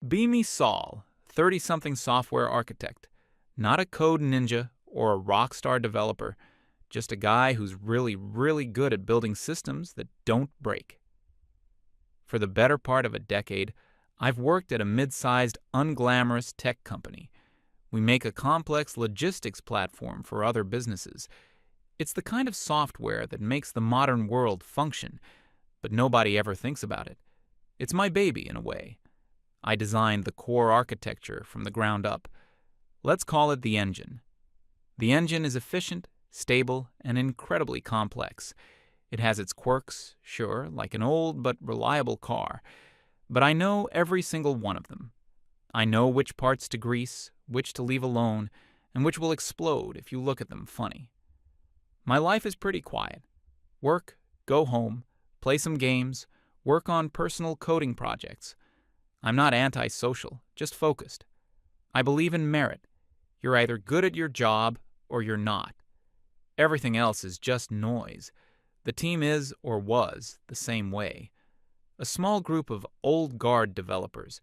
Be me Saul, 30-something software architect. Not a code ninja or a rock star developer, just a guy who's really, really good at building systems that don't break. For the better part of a decade, I've worked at a mid-sized, unglamorous tech company. We make a complex logistics platform for other businesses. It's the kind of software that makes the modern world function, but nobody ever thinks about it. It's my baby, in a way. I designed the core architecture from the ground up. Let's call it the engine. The engine is efficient, stable, and incredibly complex. It has its quirks, sure, like an old but reliable car, but I know every single one of them. I know which parts to grease, which to leave alone, and which will explode if you look at them funny. My life is pretty quiet. Work, go home, play some games, work on personal coding projects. I'm not antisocial, just focused. I believe in merit. You're either good at your job or you're not. Everything else is just noise. The team is, or was, the same way. A small group of old guard developers,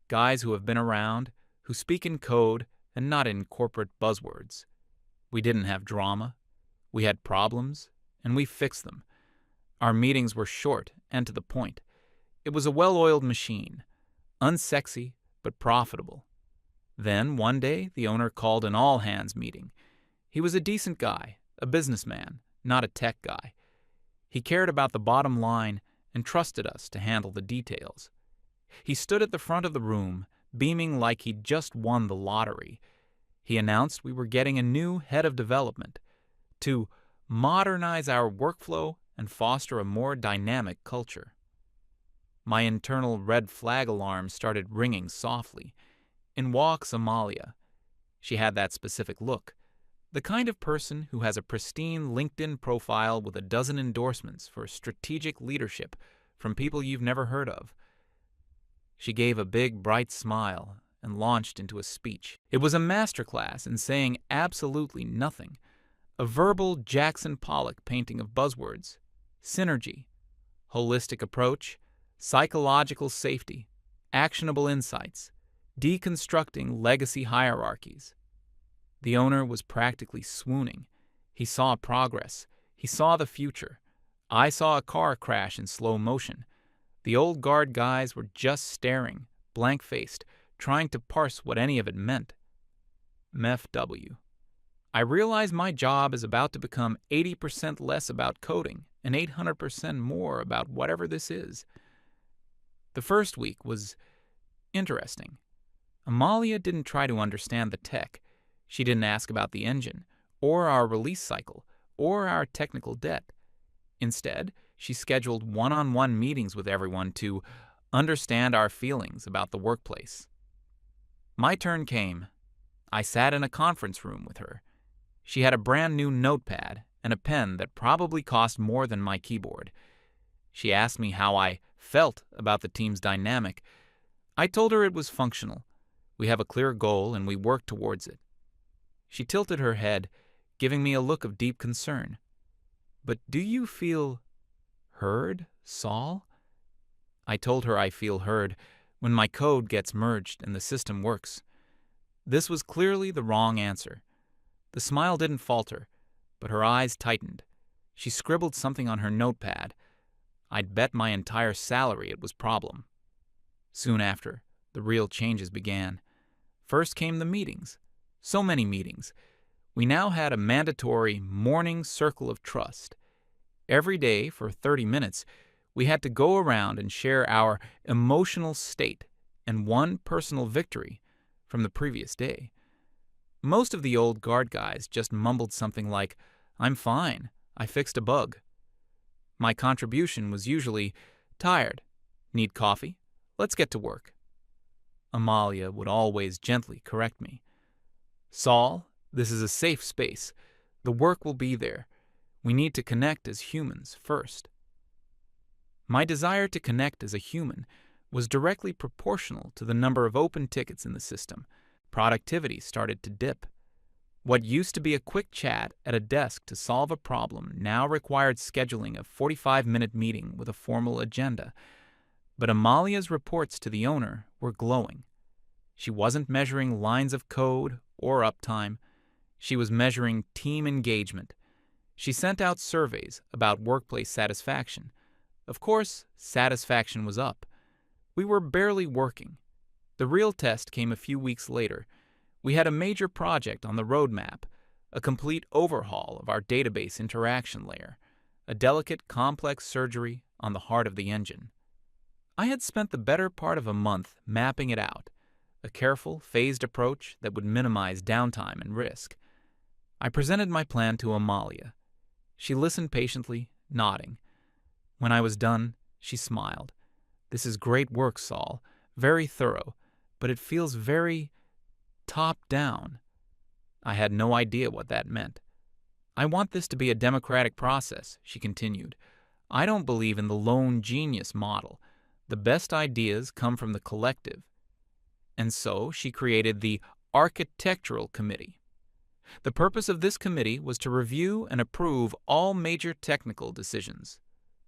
guys who have been around, who speak in code and not in corporate buzzwords. We didn't have drama. We had problems, and we fixed them. Our meetings were short and to the point. It was a well-oiled machine, unsexy but profitable. Then, one day, the owner called an all-hands meeting. He was a decent guy, a businessman, not a tech guy. He cared about the bottom line and trusted us to handle the details. He stood at the front of the room, beaming like he'd just won the lottery. He announced we were getting a new head of development to modernize our workflow and foster a more dynamic culture. My internal red flag alarm started ringing softly. In walks Amalia. She had that specific look, the kind of person who has a pristine LinkedIn profile with a dozen endorsements for strategic leadership from people you've never heard of. She gave a big, bright smile and launched into a speech. It was a masterclass in saying absolutely nothing, a verbal Jackson Pollock painting of buzzwords: synergy, holistic approach, psychological safety, actionable insights, deconstructing legacy hierarchies. The owner was practically swooning. He saw progress. He saw the future. I saw a car crash in slow motion. The old guard guys were just staring, blank-faced, trying to parse what any of it meant. MFW. I realize my job is about to become 80% less about coding and 800% more about whatever this is. The first week was interesting. Amalia didn't try to understand the tech. She didn't ask about the engine, or our release cycle, or our technical debt. Instead, she scheduled one-on-one meetings with everyone to understand our feelings about the workplace. My turn came. I sat in a conference room with her. She had a brand new notepad and a pen that probably cost more than my keyboard. She asked me how I felt about the team's dynamic. I told her it was functional. We have a clear goal and we work towards it. She tilted her head, giving me a look of deep concern. But do you feel heard, Saul? I told her I feel heard when my code gets merged and the system works. This was clearly the wrong answer. The smile didn't falter, but her eyes tightened. She scribbled something on her notepad. I'd bet my entire salary it was problem. Soon after, the real changes began. First came the meetings. So many meetings. We now had a mandatory morning circle of trust. Every day, for 30 minutes, we had to go around and share our emotional state and one personal victory from the previous day. Most of the old guard guys just mumbled something like, "I'm fine, I fixed a bug." My contribution was usually, "Tired? Need coffee? Let's get to work." Amalia would always gently correct me. "Saul, this is a safe space. The work will be there. We need to connect as humans first." My desire to connect as a human was directly proportional to the number of open tickets in the system. Productivity started to dip. What used to be a quick chat at a desk to solve a problem now required scheduling a 45-minute meeting with a formal agenda. But Amalia's reports to the owner were glowing. She wasn't measuring lines of code or uptime. She was measuring team engagement. She sent out surveys about workplace satisfaction. Of course, satisfaction was up. We were barely working. The real test came a few weeks later. We had a major project on the roadmap, a complete overhaul of our database interaction layer, a delicate, complex surgery on the heart of the engine. I had spent the better part of a month mapping it out, a careful, phased approach that would minimize downtime and risk. I presented my plan to Amalia. She listened patiently, nodding. When I was done, she smiled. "This is great work, Saul. Very thorough, but it feels very top-down." I had no idea what that meant. "I want this to be a democratic process," she continued. "I don't believe in the lone genius model. The best ideas come from the collective." And so she created the Architectural Committee. The purpose of this committee was to review and approve all major technical decisions.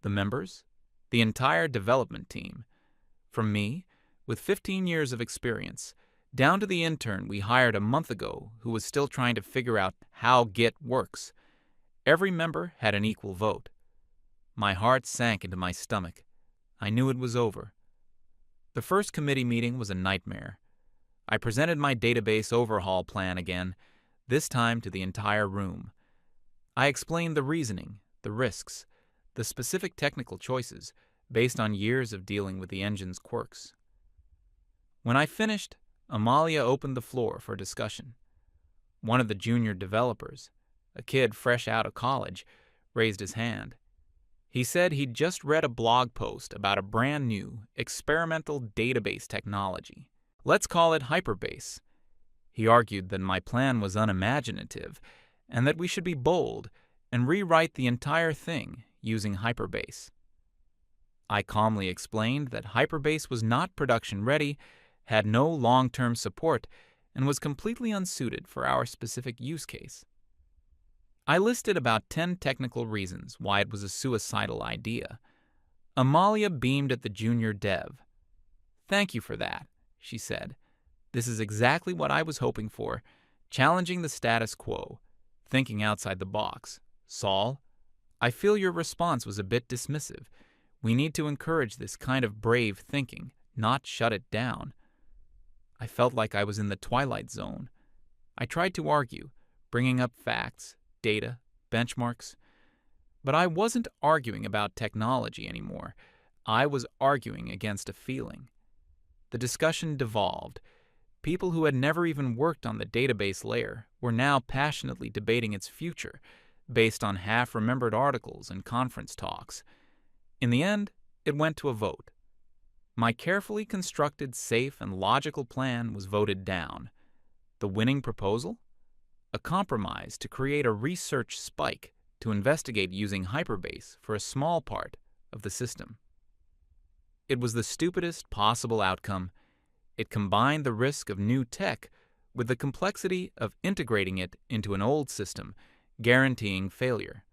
The members, the entire development team, from me, with 15 years of experience, down to the intern we hired a month ago who was still trying to figure out how Git works. Every member had an equal vote. My heart sank into my stomach. I knew it was over. The first committee meeting was a nightmare. I presented my database overhaul plan again, this time to the entire room. I explained the reasoning, the risks, the specific technical choices based on years of dealing with the engine's quirks. When I finished, Amalia opened the floor for discussion. One of the junior developers, a kid fresh out of college, raised his hand. He said he'd just read a blog post about a brand new, experimental database technology. Let's call it Hyperbase. He argued that my plan was unimaginative and that we should be bold and rewrite the entire thing using Hyperbase. I calmly explained that Hyperbase was not production-ready, had no long-term support, and was completely unsuited for our specific use case. I listed about 10 technical reasons why it was a suicidal idea. Amalia beamed at the junior dev. "Thank you for that," she said. "This is exactly what I was hoping for, challenging the status quo, thinking outside the box. Saul, I feel your response was a bit dismissive. We need to encourage this kind of brave thinking, not shut it down." I felt like I was in the Twilight Zone. I tried to argue, bringing up facts, data, benchmarks. But I wasn't arguing about technology anymore. I was arguing against a feeling. The discussion devolved. People who had never even worked on the database layer were now passionately debating its future, based on half-remembered articles and conference talks. In the end, it went to a vote. My carefully constructed, safe, and logical plan was voted down. The winning proposal? A compromise to create a research spike to investigate using Hyperbase for a small part of the system. It was the stupidest possible outcome. It combined the risk of new tech with the complexity of integrating it into an old system, guaranteeing failure.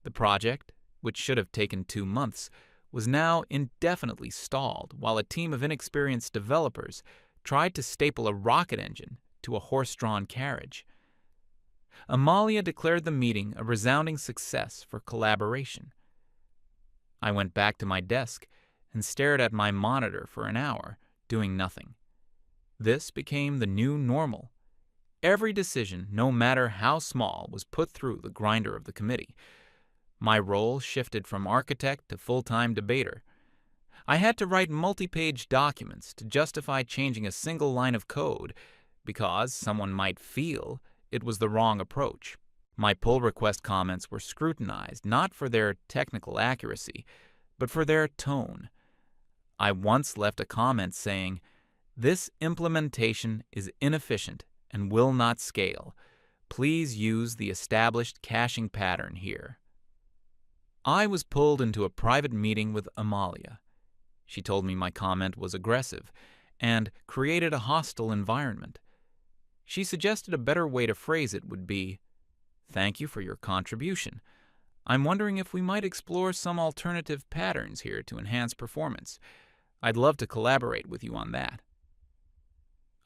The project, which should have taken 2 months, was now indefinitely stalled while a team of inexperienced developers tried to staple a rocket engine to a horse-drawn carriage. Amalia declared the meeting a resounding success for collaboration. I went back to my desk and stared at my monitor for an hour, doing nothing. This became the new normal. Every decision, no matter how small, was put through the grinder of the committee. My role shifted from architect to full-time debater. I had to write multi-page documents to justify changing a single line of code because someone might feel it was the wrong approach. My pull request comments were scrutinized not for their technical accuracy, but for their tone. I once left a comment saying, "This implementation is inefficient and will not scale. Please use the established caching pattern here." I was pulled into a private meeting with Amalia. She told me my comment was aggressive and created a hostile environment. She suggested a better way to phrase it would be, "Thank you for your contribution. I'm wondering if we might explore some alternative patterns here to enhance performance. I'd love to collaborate with you on that."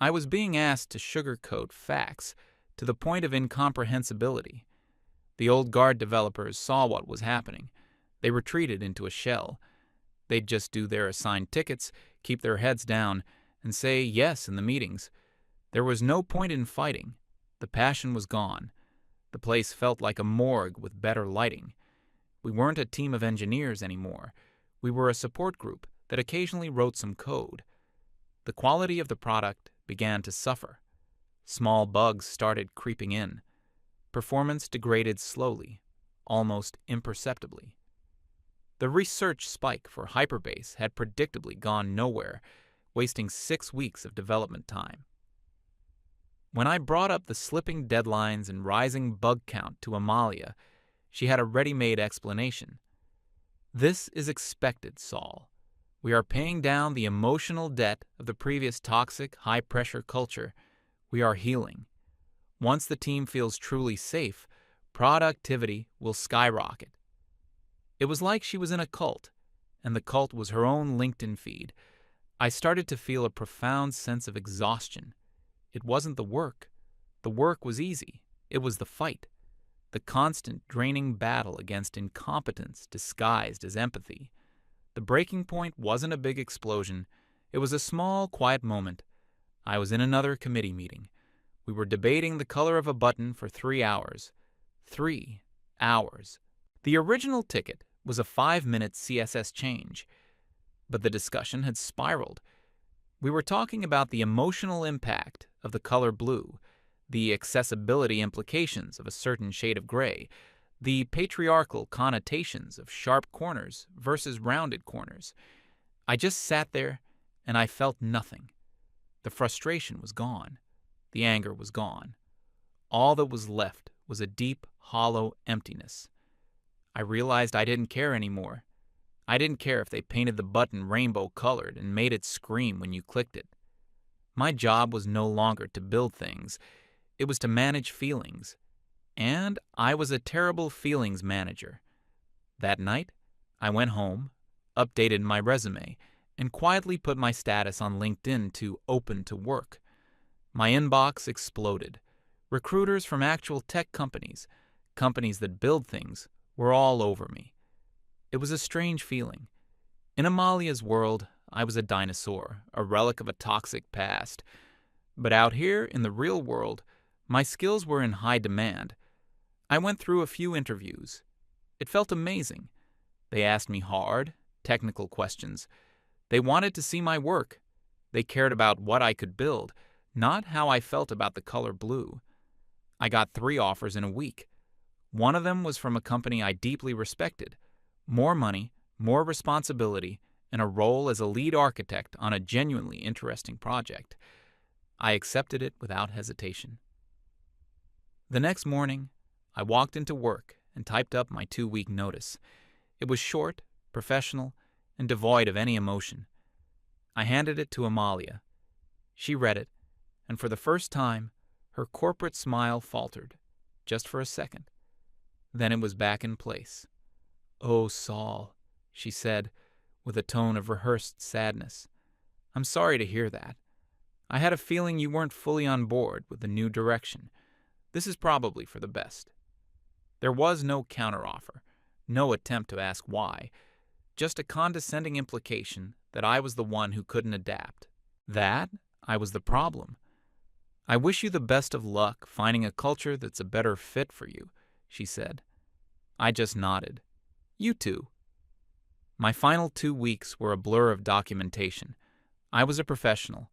I was being asked to sugarcoat facts to the point of incomprehensibility. The old guard developers saw what was happening. They retreated into a shell. They'd just do their assigned tickets, keep their heads down, and say yes in the meetings. There was no point in fighting. The passion was gone. The place felt like a morgue with better lighting. We weren't a team of engineers anymore. We were a support group that occasionally wrote some code. The quality of the product began to suffer. Small bugs started creeping in. Performance degraded slowly, almost imperceptibly. The research spike for Hyperbase had predictably gone nowhere, wasting 6 weeks of development time. When I brought up the slipping deadlines and rising bug count to Amalia, she had a ready-made explanation. "This is expected, Saul. We are paying down the emotional debt of the previous toxic, high-pressure culture. We are healing. Once the team feels truly safe, productivity will skyrocket." It was like she was in a cult, and the cult was her own LinkedIn feed. I started to feel a profound sense of exhaustion. It wasn't the work. The work was easy. It was the fight. The constant draining battle against incompetence disguised as empathy. The breaking point wasn't a big explosion. It was a small, quiet moment. I was in another committee meeting. We were debating the color of a button for 3 hours. 3 hours. The original ticket was a 5-minute CSS change, but the discussion had spiraled. We were talking about the emotional impact of the color blue, the accessibility implications of a certain shade of gray, the patriarchal connotations of sharp corners versus rounded corners. I just sat there and I felt nothing. The frustration was gone. The anger was gone. All that was left was a deep, hollow emptiness. I realized I didn't care anymore. I didn't care if they painted the button rainbow-colored and made it scream when you clicked it. My job was no longer to build things. It was to manage feelings. And I was a terrible feelings manager. That night, I went home, updated my resume, and quietly put my status on LinkedIn to open to work. My inbox exploded. Recruiters from actual tech companies, companies that build things, were all over me. It was a strange feeling. In Amalia's world, I was a dinosaur, a relic of a toxic past. But out here in the real world, my skills were in high demand. I went through a few interviews. It felt amazing. They asked me hard, technical questions. They wanted to see my work. They cared about what I could build, not how I felt about the color blue. I got 3 offers in a week. One of them was from a company I deeply respected. More money, more responsibility, and a role as a lead architect on a genuinely interesting project. I accepted it without hesitation. The next morning, I walked into work and typed up my 2-week notice. It was short, professional, and devoid of any emotion. I handed it to Amalia. She read it, and for the first time, her corporate smile faltered, just for a second. Then it was back in place. "Oh, Saul," she said, with a tone of rehearsed sadness. "I'm sorry to hear that. I had a feeling you weren't fully on board with the new direction. This is probably for the best." There was no counteroffer, no attempt to ask why, just a condescending implication that I was the one who couldn't adapt. That I was the problem. "I wish you the best of luck finding a culture that's a better fit for you," she said. I just nodded. "You too." My final 2 weeks were a blur of documentation. I was a professional.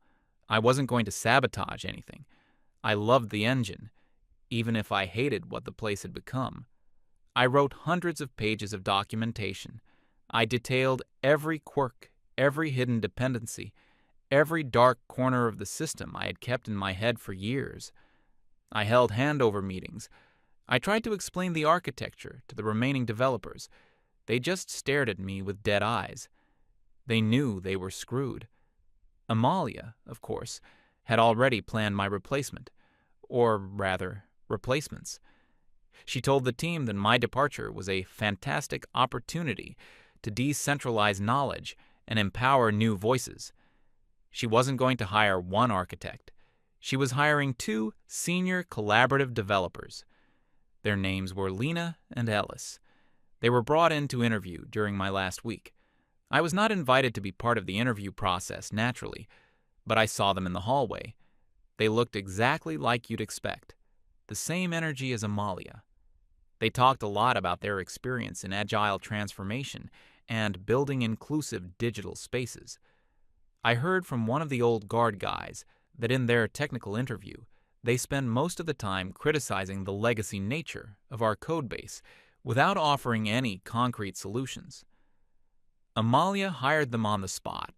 I wasn't going to sabotage anything. I loved the engine, even if I hated what the place had become. I wrote hundreds of pages of documentation. I detailed every quirk, every hidden dependency, every dark corner of the system I had kept in my head for years. I held handover meetings. I tried to explain the architecture to the remaining developers. They just stared at me with dead eyes. They knew they were screwed. Amalia, of course, had already planned my replacement, or rather, replacements. She told the team that my departure was a fantastic opportunity to decentralize knowledge and empower new voices. She wasn't going to hire one architect. She was hiring 2 senior collaborative developers. Their names were Lena and Ellis. They were brought in to interview during my last week. I was not invited to be part of the interview process naturally, but I saw them in the hallway. They looked exactly like you'd expect. The same energy as Amalia. They talked a lot about their experience in agile transformation and building inclusive digital spaces. I heard from one of the old guard guys that in their technical interview, they spend most of the time criticizing the legacy nature of our codebase without offering any concrete solutions. Amalia hired them on the spot.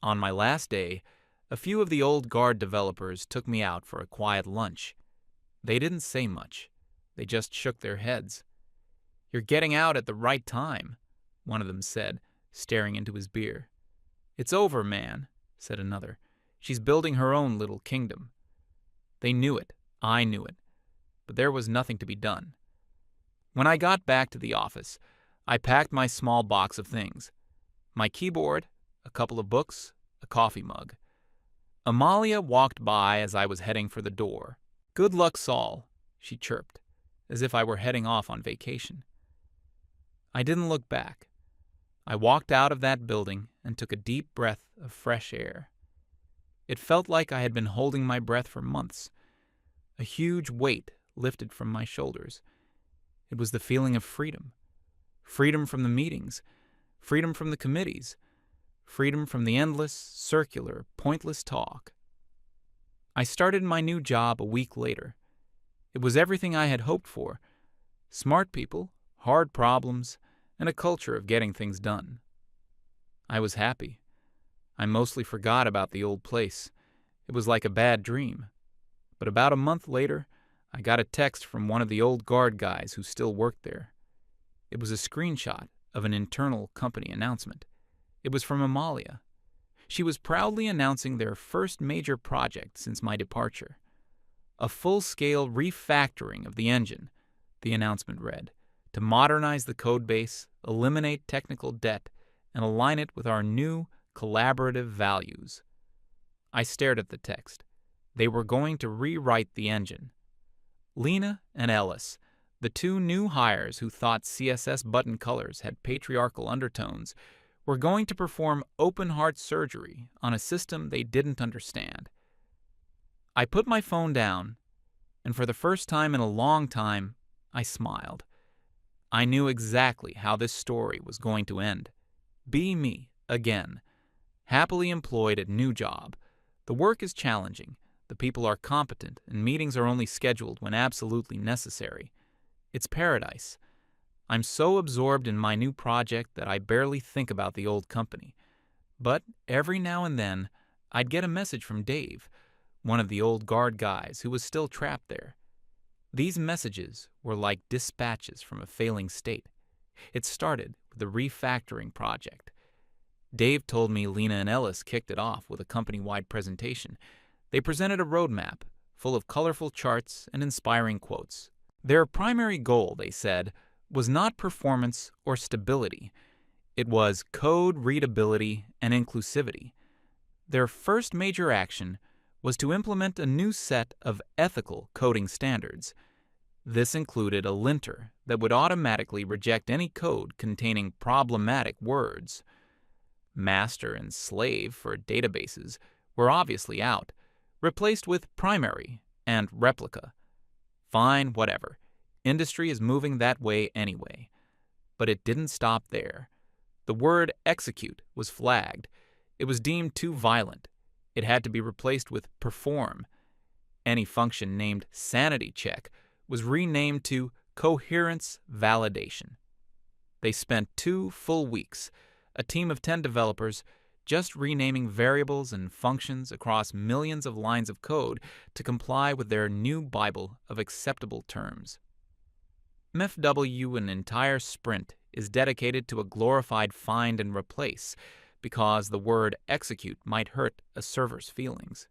On my last day, a few of the old guard developers took me out for a quiet lunch. They didn't say much. They just shook their heads. "You're getting out at the right time," one of them said, staring into his beer. "It's over, man," said another. "She's building her own little kingdom." They knew it. I knew it. But there was nothing to be done. When I got back to the office, I packed my small box of things. My keyboard, a couple of books, a coffee mug. Amalia walked by as I was heading for the door. "Good luck, Saul," she chirped, as if I were heading off on vacation. I didn't look back. I walked out of that building and took a deep breath of fresh air. It felt like I had been holding my breath for months. A huge weight lifted from my shoulders. It was the feeling of freedom. Freedom from the meetings. Freedom from the committees. Freedom from the endless, circular, pointless talk. I started my new job a week later. It was everything I had hoped for. Smart people, hard problems, and a culture of getting things done. I was happy. I mostly forgot about the old place. It was like a bad dream. But about a month later, I got a text from one of the old guard guys who still worked there. It was a screenshot of an internal company announcement. It was from Amalia. She was proudly announcing their first major project since my departure. A full-scale refactoring of the engine, the announcement read, to modernize the codebase, eliminate technical debt, and align it with our new collaborative values. I stared at the text. They were going to rewrite the engine. Lena and Ellis, the 2 new hires who thought CSS button colors had patriarchal undertones, were going to perform open-heart surgery on a system they didn't understand. I put my phone down, and for the first time in a long time, I smiled. I knew exactly how this story was going to end. Be me, again. Happily employed at new job. The work is challenging. The people are competent, and meetings are only scheduled when absolutely necessary. It's paradise. I'm so absorbed in my new project that I barely think about the old company. But every now and then, I'd get a message from Dave, one of the old guard guys who was still trapped there. These messages were like dispatches from a failing state. It started with the refactoring project. Dave told me Lena and Ellis kicked it off with a company-wide presentation. They presented a roadmap full of colorful charts and inspiring quotes. Their primary goal, they said, was not performance or stability. It was code readability and inclusivity. Their first major action was to implement a new set of ethical coding standards. This included a linter that would automatically reject any code containing problematic words. Master and slave for databases were obviously out, replaced with primary and replica. Fine, whatever. Industry is moving that way anyway. But it didn't stop there. The word execute was flagged. It was deemed too violent. It had to be replaced with perform. Any function named sanity check was renamed to coherence validation. They spent 2 full weeks, a team of 10 developers, just renaming variables and functions across millions of lines of code to comply with their new Bible of acceptable terms. MFW, an entire sprint, is dedicated to a glorified find and replace because the word execute might hurt a server's feelings.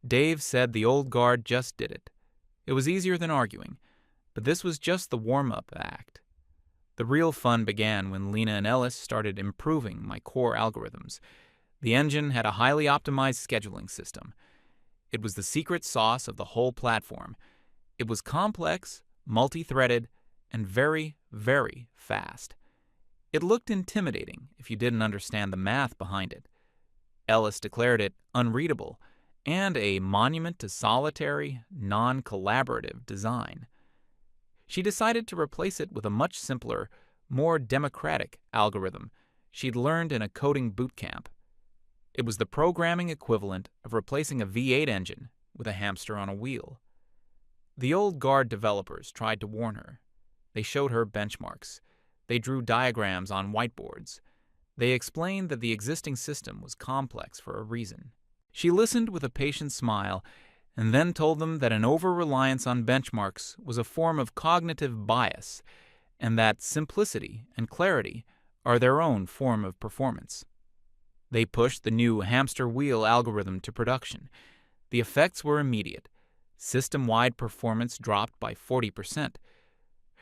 Dave said the old guard just did it. It was easier than arguing, but this was just the warm-up act. The real fun began when Lena and Ellis started improving my core algorithms. The engine had a highly optimized scheduling system. It was the secret sauce of the whole platform. It was complex, multi-threaded, and very, very fast. It looked intimidating if you didn't understand the math behind it. Ellis declared it unreadable and a monument to solitary, non-collaborative design. She decided to replace it with a much simpler, more democratic algorithm she'd learned in a coding boot camp. It was the programming equivalent of replacing a V8 engine with a hamster on a wheel. The old guard developers tried to warn her. They showed her benchmarks. They drew diagrams on whiteboards. They explained that the existing system was complex for a reason. She listened with a patient smile and then told them that an over-reliance on benchmarks was a form of cognitive bias and that simplicity and clarity are their own form of performance. They pushed the new hamster wheel algorithm to production. The effects were immediate. System-wide performance dropped by 40%.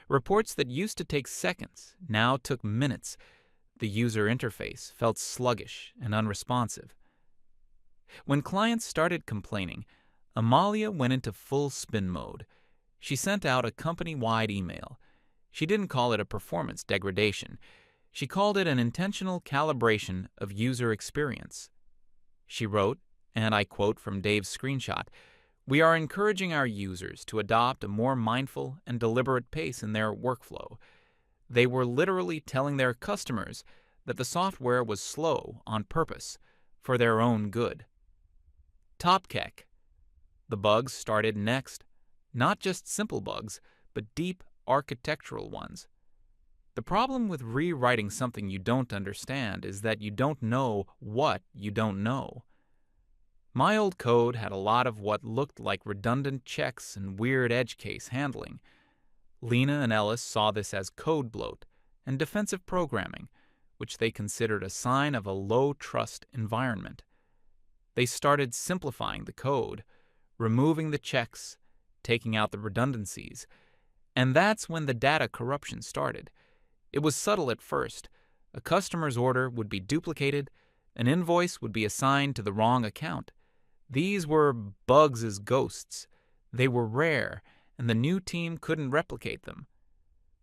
Reports that used to take seconds now took minutes. The user interface felt sluggish and unresponsive. When clients started complaining, Amalia went into full spin mode. She sent out a company-wide email. She didn't call it a performance degradation. She called it an intentional calibration of user experience. She wrote, and I quote from Dave's screenshot, "We are encouraging our users to adopt a more mindful and deliberate pace in their workflow." They were literally telling their customers that the software was slow on purpose for their own good. Topkek. The bugs started next. Not just simple bugs, but deep architectural ones. The problem with rewriting something you don't understand is that you don't know what you don't know. My old code had a lot of what looked like redundant checks and weird edge case handling. Lena and Ellis saw this as code bloat and defensive programming, which they considered a sign of a low-trust environment. They started simplifying the code, removing the checks, taking out the redundancies, and that's when the data corruption started. It was subtle at first. A customer's order would be duplicated, an invoice would be assigned to the wrong account. These were bugs as ghosts. They were rare, and the new team couldn't replicate them.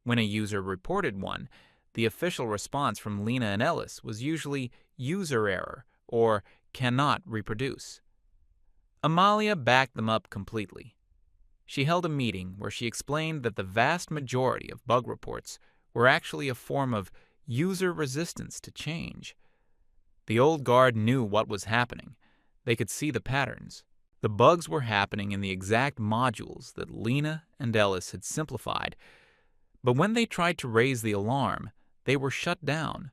When a user reported one, the official response from Lena and Ellis was usually user error or cannot reproduce. Amalia backed them up completely. She held a meeting where she explained that the vast majority of bug reports were actually a form of user resistance to change. The old guard knew what was happening. They could see the patterns. The bugs were happening in the exact modules that Lena and Ellis had simplified, but when they tried to raise the alarm, they were shut down.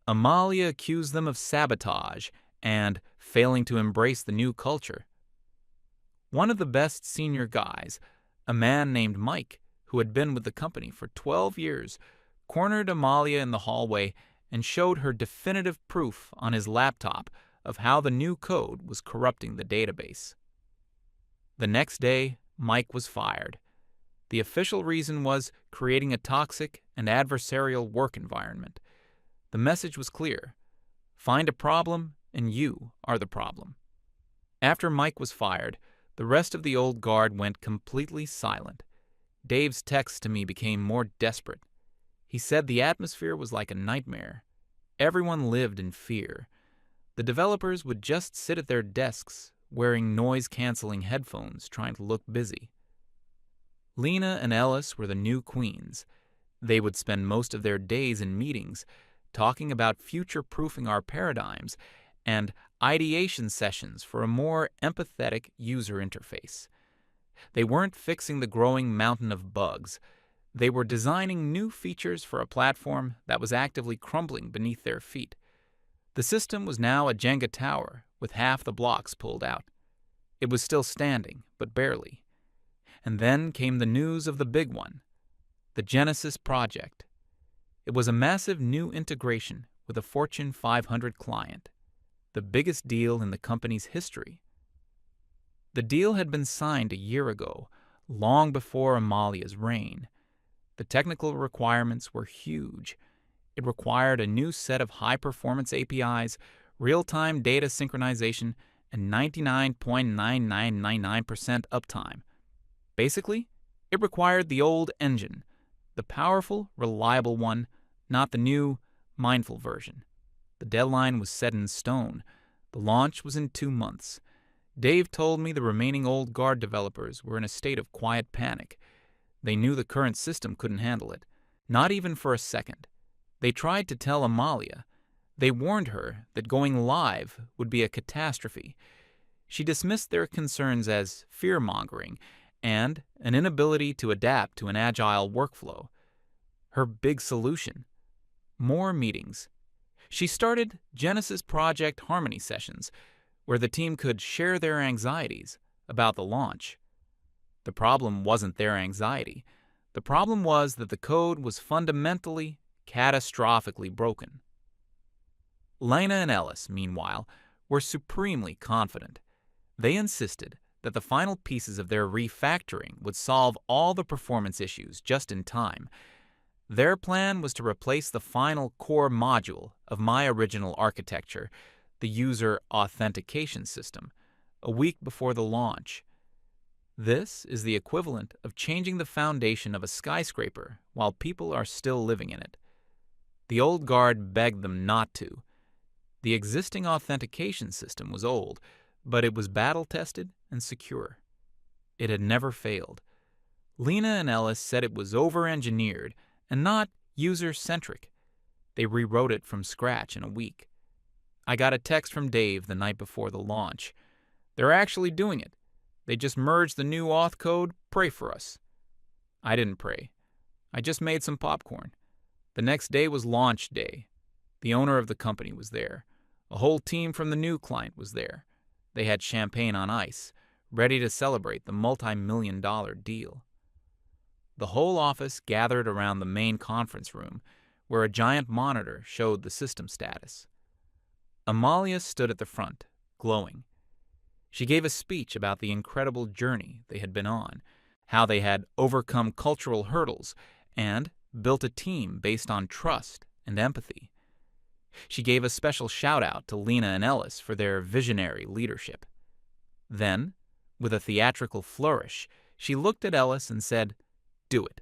Amalia accused them of sabotage and failing to embrace the new culture. One of the best senior guys, a man named Mike, who had been with the company for 12 years, cornered Amalia in the hallway and showed her definitive proof on his laptop of how the new code was corrupting the database. The next day, Mike was fired. The official reason was creating a toxic and adversarial work environment. The message was clear. Find a problem, and you are the problem. After Mike was fired, the rest of the old guard went completely silent. Dave's texts to me became more desperate. He said the atmosphere was like a nightmare. Everyone lived in fear. The developers would just sit at their desks, wearing noise-canceling headphones, trying to look busy. Lena and Ellis were the new queens. They would spend most of their days in meetings, talking about future-proofing our paradigms and ideation sessions for a more empathetic user interface. They weren't fixing the growing mountain of bugs. They were designing new features for a platform that was actively crumbling beneath their feet. The system was now a Jenga tower with half the blocks pulled out. It was still standing, but barely. And then came the news of the big one, the Genesis project. It was a massive new integration with a Fortune 500 client, the biggest deal in the company's history. The deal had been signed a year ago, long before Amalia's reign. The technical requirements were huge. It required a new set of high-performance APIs, real-time data synchronization, and 99.9999% uptime. Basically, it required the old engine, the powerful, reliable one, not the new, mindful version. The deadline was set in stone. The launch was in 2 months. Dave told me the remaining old guard developers were in a state of quiet panic. They knew the current system couldn't handle it, not even for a second. They tried to tell Amalia. They warned her that going live would be a catastrophe. She dismissed their concerns as fear-mongering and an inability to adapt to an agile workflow. Her big solution: more meetings. She started Genesis Project Harmony sessions, where the team could share their anxieties about the launch. The problem wasn't their anxiety. The problem was that the code was fundamentally, catastrophically broken. Lena and Ellis, meanwhile, were supremely confident. They insisted that the final pieces of their refactoring would solve all the performance issues just in time. Their plan was to replace the final core module of my original architecture, the user authentication system, a week before the launch. This is the equivalent of changing the foundation of a skyscraper while people are still living in it. The old guard begged them not to. The existing authentication system was old, but it was battle-tested and secure. It had never failed. Lena and Ellis said it was over-engineered and not user-centric. They rewrote it from scratch in a week. I got a text from Dave the night before the launch. They're actually doing it. They just merged the new auth code. Pray for us. I didn't pray. I just made some popcorn. The next day was launch day. The owner of the company was there. A whole team from the new client was there. They had champagne on ice, ready to celebrate the multi-million-dollar deal. The whole office gathered around the main conference room, where a giant monitor showed the system status. Amalia stood at the front, glowing. She gave a speech about the incredible journey they had been on, how they had overcome cultural hurdles and built a team based on trust and empathy. She gave a special shout-out to Lena and Ellis for their visionary leadership. Then, with a theatrical flourish, she looked at Ellis and said, "Do it."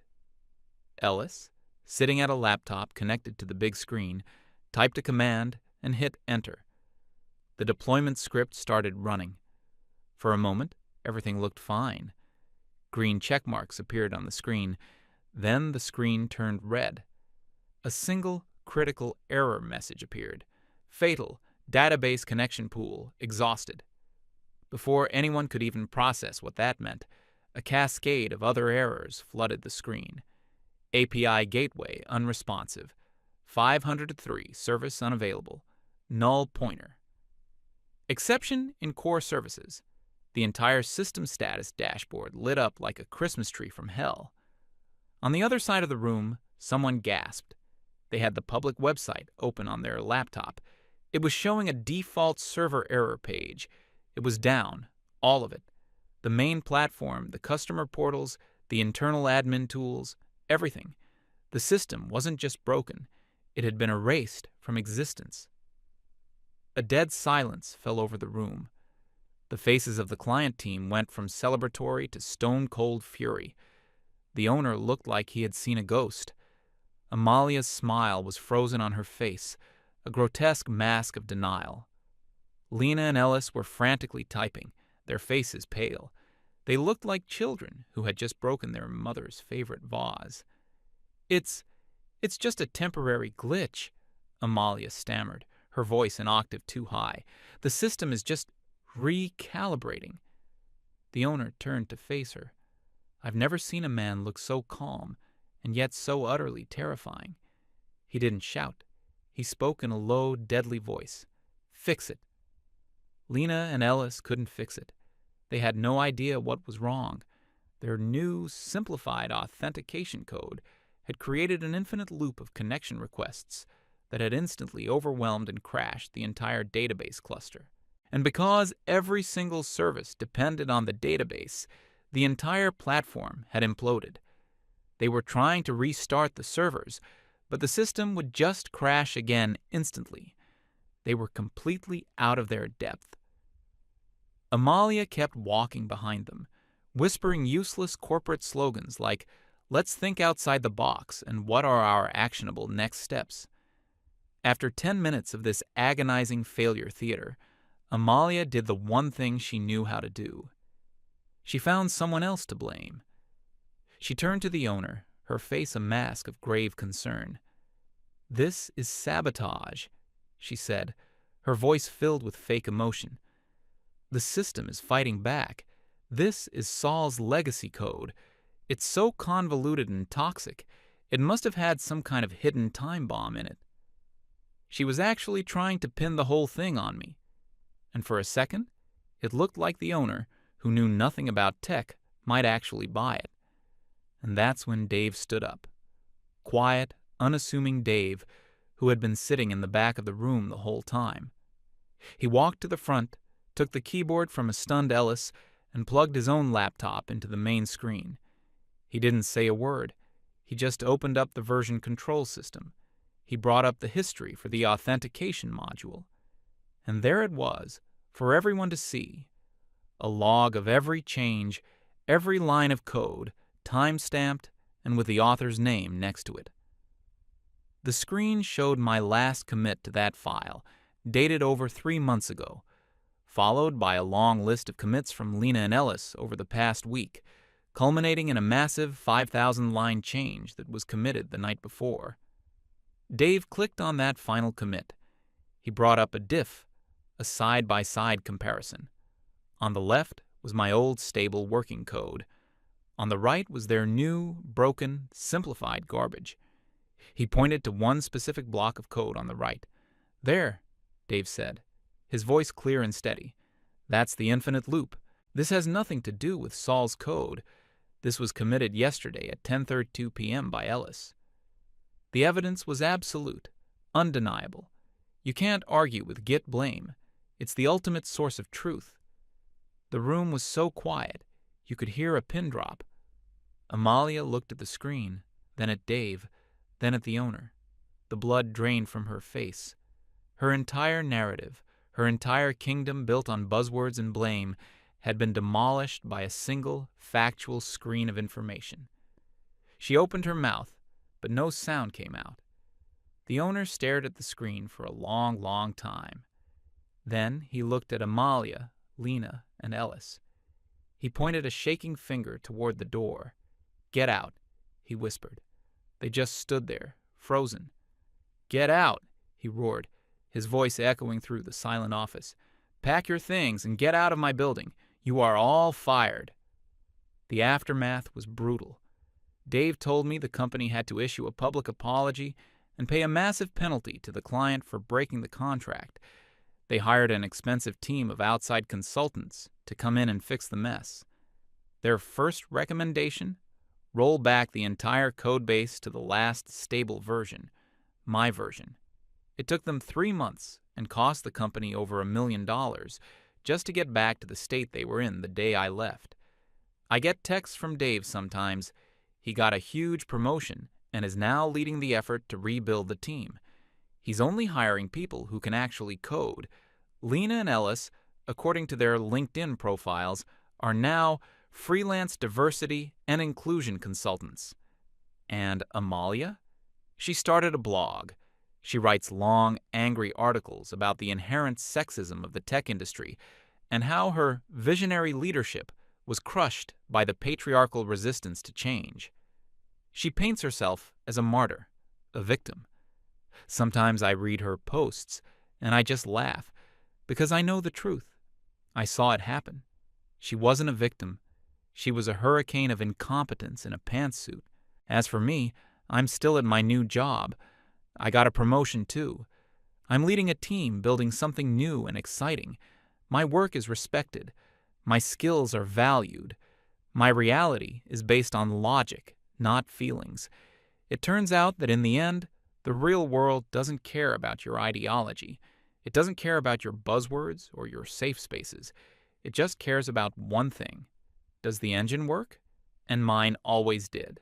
Ellis, sitting at a laptop connected to the big screen, typed a command and hit enter. The deployment script started running. For a moment, everything looked fine. Green check marks appeared on the screen. Then the screen turned red. A single critical error message appeared. Fatal, database connection pool, exhausted. Before anyone could even process what that meant, a cascade of other errors flooded the screen. API gateway unresponsive. 503 service unavailable. Null pointer. Exception in core services. The entire system status dashboard lit up like a Christmas tree from hell. On the other side of the room, someone gasped. They had the public website open on their laptop. It was showing a default server error page. It was down, all of it. The main platform, the customer portals, the internal admin tools, everything. The system wasn't just broken. It had been erased from existence. A dead silence fell over the room. The faces of the client team went from celebratory to stone-cold fury. The owner looked like he had seen a ghost. Amalia's smile was frozen on her face, a grotesque mask of denial. Lena and Ellis were frantically typing, their faces pale. They looked like children who had just broken their mother's favorite vase. It's just a temporary glitch," Amalia stammered, her voice an octave too high. "The system is just recalibrating." The owner turned to face her. I've never seen a man look so calm and yet so utterly terrifying. He didn't shout. He spoke in a low, deadly voice. "Fix it." Lena and Ellis couldn't fix it. They had no idea what was wrong. Their new, simplified authentication code had created an infinite loop of connection requests that had instantly overwhelmed and crashed the entire database cluster. And because every single service depended on the database, the entire platform had imploded. They were trying to restart the servers, but the system would just crash again instantly. They were completely out of their depth. Amalia kept walking behind them, whispering useless corporate slogans like, "Let's think outside the box," and "What are our actionable next steps?" After 10 minutes of this agonizing failure theater, Amalia did the one thing she knew how to do. She found someone else to blame. She turned to the owner, her face a mask of grave concern. "This is sabotage," she said, her voice filled with fake emotion. "The system is fighting back. This is Saul's legacy code. It's so convoluted and toxic, it must have had some kind of hidden time bomb in it. She was actually trying to pin the whole thing on me. And for a second, it looked like the owner, who knew nothing about tech, might actually buy it. And that's when Dave stood up. Quiet, unassuming Dave, who had been sitting in the back of the room the whole time. He walked to the front, took the keyboard from a stunned Ellis, and plugged his own laptop into the main screen. He didn't say a word. He just opened up the version control system. He brought up the history for the authentication module. And there it was, for everyone to see. A log of every change, every line of code, time-stamped and with the author's name next to it. The screen showed my last commit to that file, dated over 3 months ago, followed by a long list of commits from Lena and Ellis over the past week, culminating in a massive 5,000-line change that was committed the night before. Dave clicked on that final commit. He brought up a diff, a side-by-side comparison. On the left was my old stable working code. On the right was their new, broken, simplified garbage. He pointed to one specific block of code on the right. "There," Dave said, his voice clear and steady. "That's the infinite loop. This has nothing to do with Saul's code. This was committed yesterday at 10:32 p.m. by Ellis." The evidence was absolute, undeniable. You can't argue with Git blame. It's the ultimate source of truth. The room was so quiet, you could hear a pin drop. Amalia looked at the screen, then at Dave, then at the owner. The blood drained from her face. Her entire narrative, her entire kingdom built on buzzwords and blame, had been demolished by a single, factual screen of information. She opened her mouth, but no sound came out. The owner stared at the screen for a long, long time. Then he looked at Amalia, Lena, and Ellis. He pointed a shaking finger toward the door. "Get out," he whispered. They just stood there, frozen. "Get out," he roared, his voice echoing through the silent office. "Pack your things and get out of my building. You are all fired." The aftermath was brutal. Dave told me the company had to issue a public apology and pay a massive penalty to the client for breaking the contract. They hired an expensive team of outside consultants to come in and fix the mess. Their first recommendation? Roll back the entire code base to the last stable version, my version. It took them 3 months and cost the company over $1 million just to get back to the state they were in the day I left. I get texts from Dave sometimes. He got a huge promotion and is now leading the effort to rebuild the team. He's only hiring people who can actually code. Lena and Ellis, according to their LinkedIn profiles, are now freelance diversity and inclusion consultants. And Amalia? She started a blog. She writes long, angry articles about the inherent sexism of the tech industry and how her visionary leadership was crushed by the patriarchal resistance to change. She paints herself as a martyr, a victim. Sometimes I read her posts and I just laugh because I know the truth. I saw it happen. She wasn't a victim. She was a hurricane of incompetence in a pantsuit. As for me, I'm still at my new job. I got a promotion too. I'm leading a team building something new and exciting. My work is respected. My skills are valued. My reality is based on logic, not feelings. It turns out that in the end, the real world doesn't care about your ideology. It doesn't care about your buzzwords or your safe spaces. It just cares about one thing. Does the engine work? And mine always did.